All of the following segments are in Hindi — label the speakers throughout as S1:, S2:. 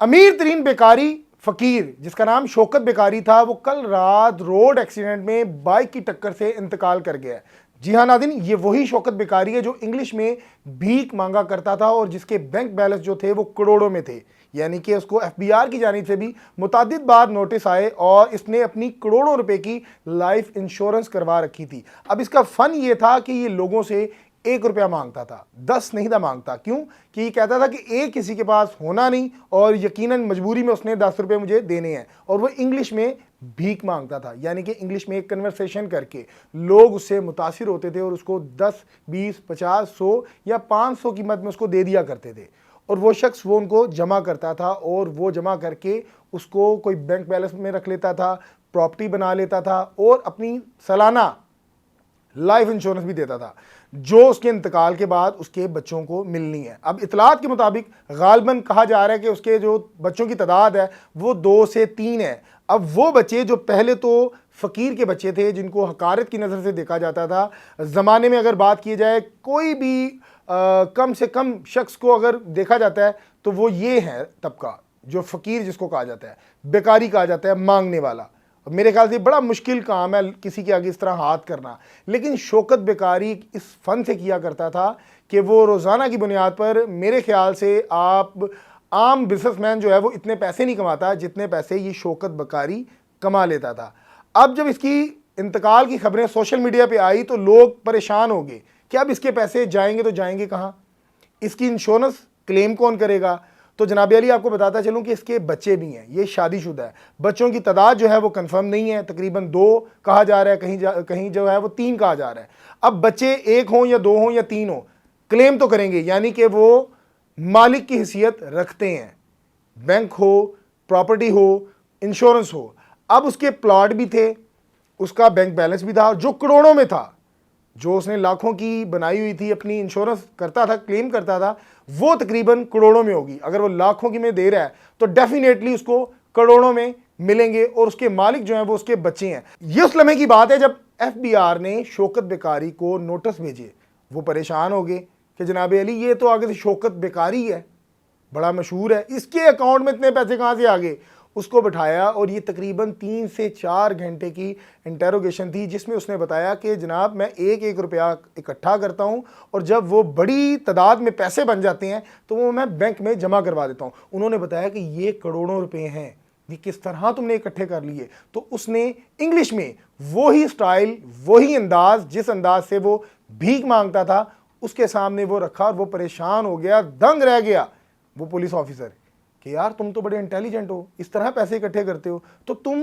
S1: अमीर तरीन बेकारी फकीर जिसका नाम शौकत बेकारी था, वो कल रात रोड एक्सीडेंट में बाइक की टक्कर से इंतकाल कर गया। जी हाँ नादिन, ये वही शौकत बेकारी है जो इंग्लिश में भीख मांगा करता था और जिसके बैंक बैलेंस जो थे वो करोड़ों में थे। यानी कि उसको एफबीआर की जानिब से भी मुतादिद बार नोटिस आए और इसने अपनी करोड़ों रुपए की लाइफ इंश्योरेंस करवा रखी थी। अब इसका फन ये था कि ये लोगों से 1 रुपया मांगता था, 10 नहीं था मांगता। क्यों? कि ये कहता था कि एक किसी के पास होना नहीं और यकीनन मजबूरी में उसने 10 रुपये मुझे देने हैं, और वो इंग्लिश में भीख मांगता था। यानी कि इंग्लिश में एक कन्वर्सेशन करके लोग उससे मुतासिर होते थे और उसको 10, 20, 50, 100 या 500 की मद में उसको दे दिया करते थे, और वो शख्स वो उनको जमा करता था और वो जमा करके उसको कोई बैंक बैलेंस में रख लेता था, प्रॉपर्टी बना लेता था और अपनी सालाना लाइफ इंश्योरेंस भी देता था जो उसके इंतकाल के बाद उसके बच्चों को मिलनी है। अब इतलात के मुताबिक गालबन कहा जा रहा है कि उसके जो बच्चों की तादाद है वो 2 से 3 है। अब वो बच्चे जो पहले तो फ़कीर के बच्चे थे, जिनको हकारत की नज़र से देखा जाता था, ज़माने में अगर बात की जाए कोई भी कम से कम शख्स को अगर देखा जाता है तो वो ये है तबका जो फ़कीर जिसको कहा जाता है, बेकारी कहा जाता है, मांगने वाला। मेरे ख्याल से बड़ा मुश्किल काम है किसी के आगे इस तरह हाथ करना, लेकिन शौकत बेकारी इस फन से किया करता था कि वो रोज़ाना की बुनियाद पर, मेरे ख्याल से आप आम बिजनेसमैन जो है वो इतने पैसे नहीं कमाता जितने पैसे ये शौकत बेकारी कमा लेता था। अब जब इसकी इंतकाल की खबरें सोशल मीडिया पे आई तो लोग परेशान हो गए कि अब इसके पैसे जाएंगे तो जाएंगे कहाँ, इसकी इंश्योरेंस क्लेम कौन करेगा। तो जनाब अली आपको बताता चलूं कि इसके बच्चे भी हैं, ये शादीशुदा है। बच्चों की तादाद जो है वो कंफर्म नहीं है, तकरीबन 2 कहा जा रहा है, कहीं जो है वो 3 कहा जा रहा है। अब बच्चे 1 हों या 2 हों या 3 हों, क्लेम तो करेंगे, यानी कि वो मालिक की हैसियत रखते हैं, बैंक हो, प्रॉपर्टी हो, इंश्योरेंस हो। अब उसके प्लॉट भी थे, उसका बैंक बैलेंस भी था जो करोड़ों में था, जो उसने लाखों की बनाई हुई थी, अपनी इंश्योरेंस करता था, क्लेम करता था, वो तकरीबन करोड़ों में होगी। अगर वो लाखों की में दे रहा है तो डेफिनेटली उसको करोड़ों में मिलेंगे, और उसके मालिक जो हैं वो उसके बच्चे हैं। ये उस लम्हे की बात है जब एफबीआर ने शौकत बेकारी को नोटिस भेजे। वो परेशान हो गए कि जनाब अली ये तो आगे से शौकत बेकारी है, बड़ा मशहूर है, इसके अकाउंट में इतने पैसे कहाँ से आ गए। उसको बिठाया और ये तकरीबन 3 से 4 घंटे की इंटेरोगेशन थी, जिसमें उसने बताया कि जनाब मैं 1-1 रुपया इकट्ठा करता हूँ और जब वो बड़ी तादाद में पैसे बन जाते हैं तो वो मैं बैंक में जमा करवा देता हूँ। उन्होंने बताया कि ये करोड़ों रुपए हैं, ये किस तरह तुमने इकट्ठे कर लिए। तो उसने इंग्लिश में वही स्टाइल, वही अंदाज, जिस अंदाज से वो भीख मांगता था, उसके सामने वो रखा और वो परेशान हो गया, दंग रह गया वो पुलिस ऑफिसर कि यार तुम तो बड़े इंटेलिजेंट हो, इस तरह पैसे इकट्ठे करते हो, तो तुम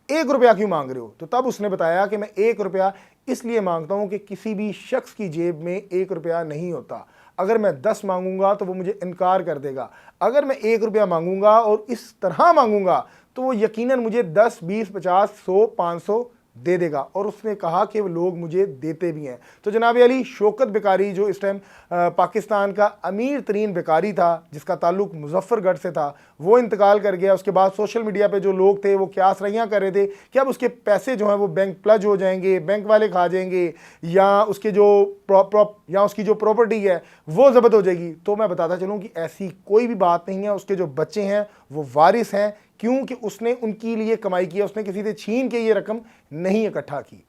S1: 1 रुपया क्यों मांग रहे हो। तो तब उसने बताया कि मैं 1 रुपया इसलिए मांगता हूं कि किसी भी शख्स की जेब में 1 रुपया नहीं होता। अगर मैं 10 मांगूंगा तो वो मुझे इनकार कर देगा, अगर मैं 1 रुपया मांगूंगा और इस तरह मांगूंगा तो वो यकीनन मुझे 10, 20, 50, 100, 500 दे देगा। और उसने कहा कि वो लोग मुझे देते भी हैं। तो जनाब अली शौकत बेकारी जो इस टाइम पाकिस्तान का अमीर तरीन बेकारी था, जिसका ताल्लुक मुजफ्फरगढ़ से था, वो इंतकाल कर गया। उसके बाद सोशल मीडिया पे जो लोग थे वो क्या सराहियाँ कर रहे थे कि अब उसके पैसे जो हैं वो बैंक प्लज हो जाएंगे, बैंक वाले खा जाएंगे, या उसके जो या उसकी जो प्रॉपर्टी है वो ज़ब्त हो जाएगी। तो मैं बताता चलूँ कि ऐसी कोई भी बात नहीं है। उसके जो बच्चे हैं वो वारिस हैं, क्योंकि उसने उनके लिए कमाई की है, उसने किसी से छीन के ये रकम नहीं इकट्ठा की।